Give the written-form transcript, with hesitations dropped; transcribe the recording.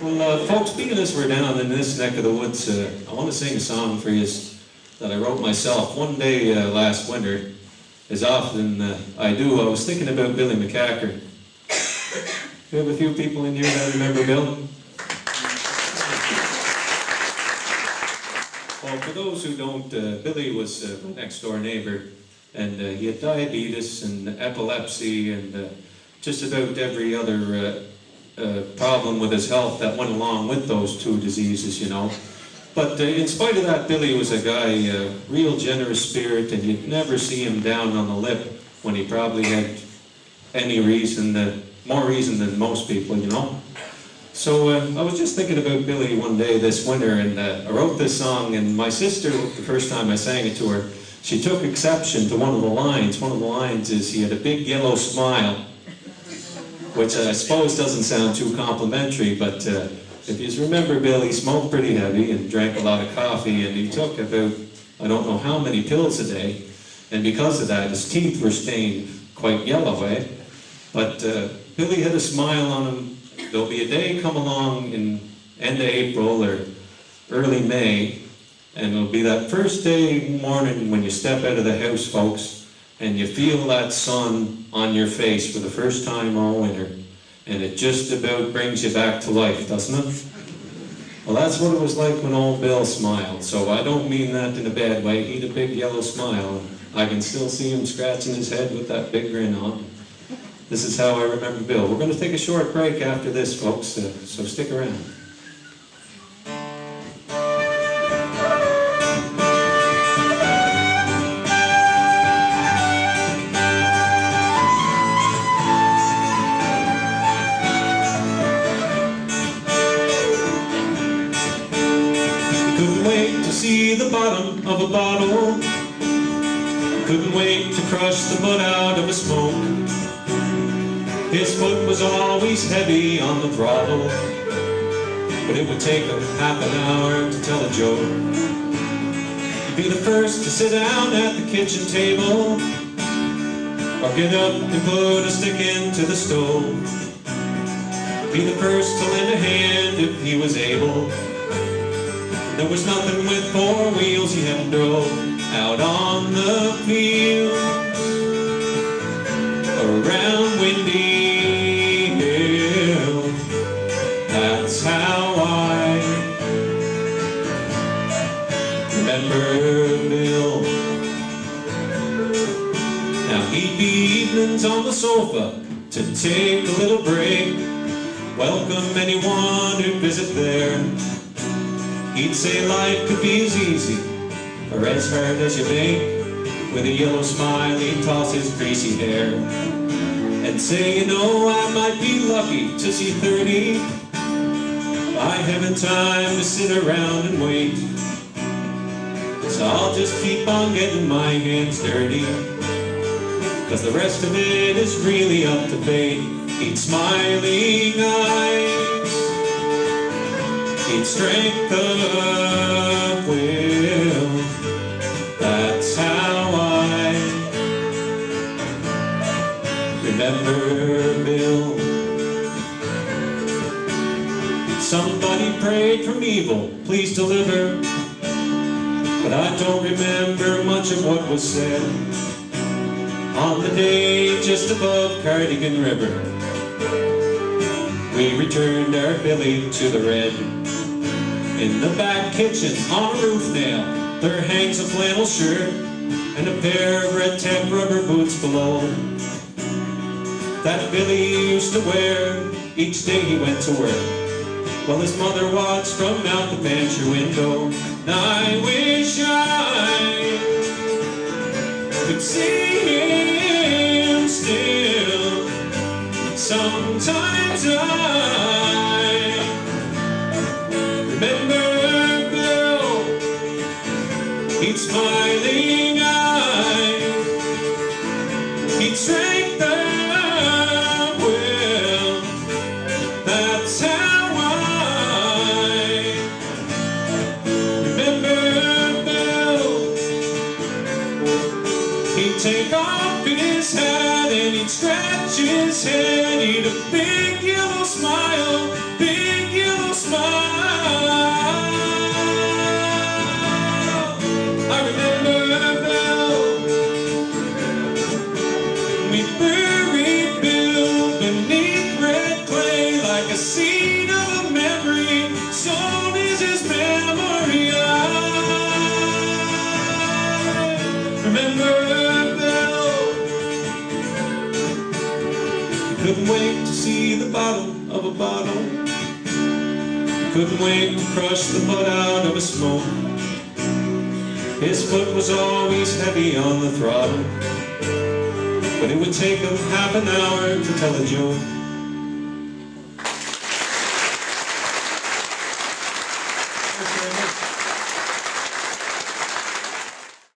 Well, folks, being as we're down in this neck of the woods, I want to sing a song for you that I wrote myself one day last winter. As often I do, I was thinking about Billy McCacker. We have a few people in here that remember Bill. Well, for those who don't, Billy was a next-door neighbor, and he had diabetes and epilepsy and just about every other problem with his health that went along with those two diseases, you know. But in spite of that, Billy was a guy, real generous spirit, and you'd never see him down on the lip when he probably had any reason, more reason than most people, you know. So I was just thinking about Billy one day this winter, and I wrote this song, and my sister, the first time I sang it to her, she took exception to one of the lines. One of the lines is, he had a big yellow smile, which I suppose doesn't sound too complimentary, but if you remember Bill, he smoked pretty heavy and drank a lot of coffee, and he took about, I don't know how many pills a day, and because of that, his teeth were stained quite yellow, eh? But Billy had a smile on him. There'll be a day come along in end of April or early May, and it'll be that first day morning when you step out of the house, folks, and you feel that sun on your face for the first time all winter, and it just about brings you back to life, doesn't it? Well, that's what it was like when old Bill smiled, so I don't mean that in a bad way. He had a big yellow smile, and I can still see him scratching his head with that big grin on. This is how I remember Bill. We're going to take a short break after this, folks, so stick around. Couldn't wait to see the bottom of a bottle. Couldn't wait to crush the mud out of a smoke. His foot was always heavy on the throttle, but it would take him half an hour to tell a joke. He'd be the first to sit down at the kitchen table, or get up and put a stick into the stove. Be the first to lend a hand if he was able. There was nothing with four wheels he hadn't drove out on the field, around Windy Hill. That's how I remember Bill. Now he'd be evenings on the sofa to take a little break, welcome anyone who'd visit there. He'd say life could be as easy or as hard as you make. With a yellow smile, he'd toss his greasy hair and say, you know, I might be lucky to see 30. I haven't time to sit around and wait, so I'll just keep on getting my hands dirty, cause the rest of it is really up to fate. He'd smiling eyes, he'd strength of will. That's how I remember Bill. Somebody prayed from evil, please deliver, but I don't remember much of what was said on the day just above Cardigan River. We returned our Billy to the red. In the back kitchen, on a roof nail, there hangs a flannel shirt and a pair of red tap rubber boots below, that Billy used to wear each day he went to work, while his mother watched from out the pantry window. I wish I could see him still. Sometimes I remember Bill. He'd smiling eyes, he'd strength of will. That's how I remember Bill. He'd take off his hat and he'd scratch his head. He'd a big yellow smile, big yellow Couldn't wait to see the bottom of a bottle. Couldn't wait to crush the butt out of a smoke. His foot was always heavy on the throttle, but it would take him half an hour to tell a joke.